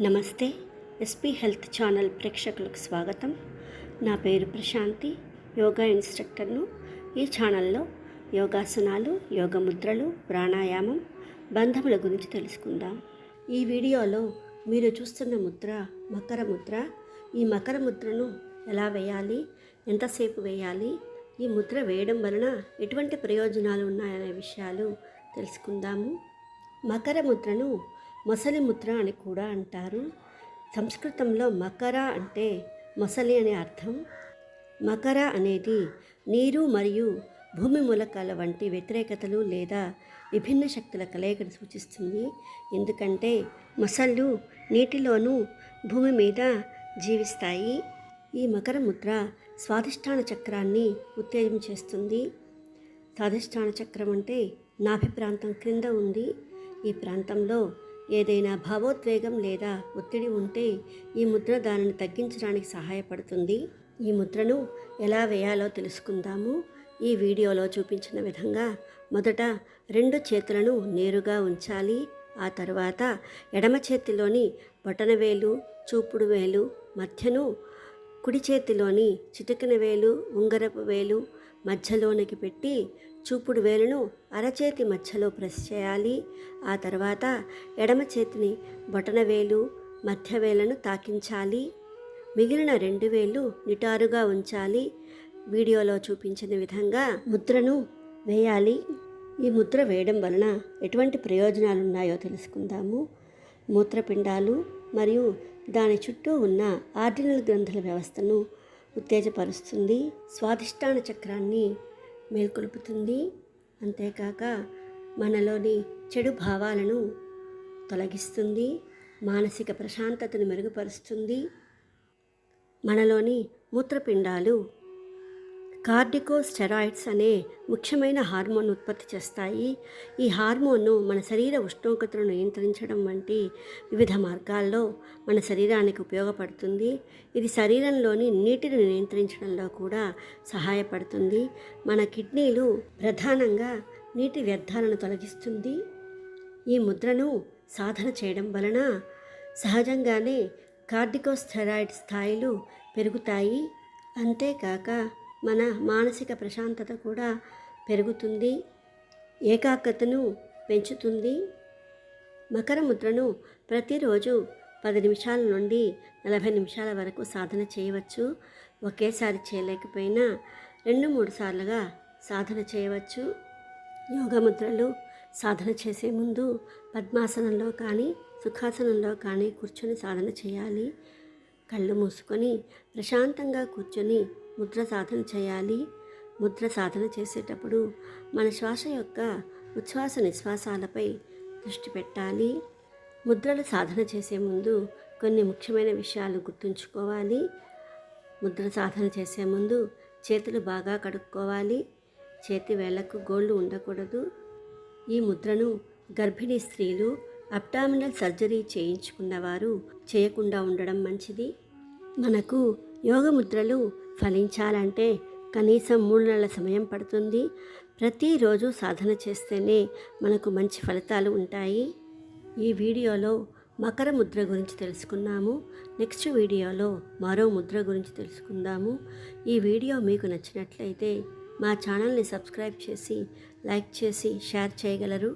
నమస్తే. SP health channel ప్రేక్షకులకు స్వాగతం. నా పేరు ప్రశాంతి, యోగా ఇన్స్ట్రక్టర్ను. ఈ ఛానల్లో యోగాసనాలు, యోగ ముద్రలు, ప్రాణాయామం, బంధముల గురించి తెలుసుకుందాం. ఈ వీడియోలో మీరు చూస్తున్న ముద్ర మకర ముద్ర. ఈ మకర ముద్రను ఎలా వేయాలి, ఎంతసేపు వేయాలి, ఈ ముద్ర వేయడం వలన ఎటువంటి ప్రయోజనాలు ఉన్నాయనే విషయాలు తెలుసుకుందాము. మకర ముద్రను మొసలి ముద్ర అని కూడా అంటారు. సంస్కృతంలో మకర అంటే మొసలి అనే అర్థం. మకర అనేది నీరు మరియు భూమి మూలకాల వంటి వ్యతిరేకతలు లేదా విభిన్న శక్తుల కలయికను సూచిస్తుంది. ఎందుకంటే మొసళ్ళు నీటిలోనూ భూమి మీద జీవిస్తాయి. ఈ మకర ముద్ర స్వాధిష్టాన చక్రాన్ని ఉత్తేజం చేస్తుంది. స్వాధిష్టాన చక్రం అంటే నాభి ప్రాంతం క్రింద ఉంది. ఈ ప్రాంతంలో ఏదైనా భావోద్వేగం లేదా ఒత్తిడి ఉంటే ఈ ముద్ర దానిని తగ్గించడానికి సహాయపడుతుంది. ఈ ముద్రను ఎలా వేయాలో తెలుసుకుందాము. ఈ వీడియోలో చూపించిన విధంగా మొదట 2 చేతులను నేరుగా ఉంచాలి. ఆ తర్వాత ఎడమ చేతిలోని బొటనవేలు, చూపుడు వేలు మధ్యను, కుడి చేతిలోని చిటికెన వేలు, ఉంగరపు వేలు మధ్యలోనికి పెట్టి చూపుడు వేలును అరచేతి మధ్యలో ప్రెస్ చేయాలి. ఆ తర్వాత ఎడమ చేతిని బొటనవేలు, మధ్య వేలను తాకించాలి. మిగిలిన 2 వేళ్ళు నిటారుగా ఉంచాలి. వీడియోలో చూపించిన విధంగా ముద్రను వేయాలి. ఈ ముద్ర వేయడం వలన ఎటువంటి ప్రయోజనాలు ఉన్నాయో తెలుసుకుందాము. మూత్రపిండాలు మరియు దాని చుట్టూ ఉన్న ఆర్డినల్ గ్రంథుల వ్యవస్థను ఉత్తేజపరుస్తుంది. స్వాధిష్టాన చక్రాన్ని మేల్కొల్పుతుంది. అంతేకాక మనలోని చెడు భావాలను తొలగిస్తుంది. మానసిక ప్రశాంతతను మెరుగుపరుస్తుంది. మనలోని మూత్రపిండాలు కార్టికోస్టెరాయిడ్స్ అనే ముఖ్యమైన హార్మోన్ ఉత్పత్తి చేస్తాయి. ఈ హార్మోన్ను మన శరీర ఉష్ణోగ్రతను నియంత్రించడం వంటి వివిధ మార్గాల్లో మన శరీరానికి ఉపయోగపడుతుంది. ఇది శరీరంలోని నీటిని నియంత్రించడంలో కూడా సహాయపడుతుంది. మన కిడ్నీలు ప్రధానంగా నీటి వ్యర్థాలను తొలగిస్తుంది. ఈ ముద్రను సాధన చేయడం వలన సహజంగానే కార్టికోస్టెరాయిడ్ స్థాయిలు పెరుగుతాయి. అంతేకాక మన మానసిక ప్రశాంతత కూడా పెరుగుతుంది. ఏకాగ్రతను పెంచుతుంది. మకర ముద్రను ప్రతిరోజు 10 నిమిషాల నుండి 40 నిమిషాల వరకు సాధన చేయవచ్చు. ఒకేసారి చేయలేకపోయినా 2-3 సార్లుగా సాధన చేయవచ్చు. యోగా ముద్రలు సాధన చేసే ముందు పద్మాసనంలో కానీ సుఖాసనంలో కానీ కూర్చొని సాధన చేయాలి. కళ్ళు మూసుకొని ప్రశాంతంగా కూర్చొని ముద్ర సాధన చేయాలి. ముద్ర సాధన చేసేటప్పుడు మన శ్వాస యొక్క ఉచ్ఛ్వాస నిశ్వాసాలపై దృష్టి పెట్టాలి. ముద్రలు సాధన చేసే ముందు కొన్ని ముఖ్యమైన విషయాలు గుర్తుంచుకోవాలి. ముద్ర సాధన చేసే ముందు చేతులు బాగా కడుక్కోవాలి. చేతి వేళ్లకు గోళ్ళు ఉండకూడదు. ఈ ముద్రను గర్భిణీ స్త్రీలు, అబ్డామినల్ సర్జరీ చేయించుకున్నవారు చేయకుండా ఉండడం మంచిది. మనకు యోగ ముద్రలు ఫలించాలంటే కనీసం 3 నెలల సమయం పడుతుంది. ప్రతిరోజు సాధన చేస్తేనే మనకు మంచి ఫలితాలు ఉంటాయి. ఈ వీడియోలో మకర ముద్ర గురించి తెలుసుకున్నాము. నెక్స్ట్ వీడియోలో మరో ముద్ర గురించి తెలుసుకుందాము. ఈ వీడియో మీకు నచ్చినట్లయితే మా ఛానల్ని సబ్స్క్రైబ్ చేసి, లైక్ చేసి, షేర్ చేయగలరు.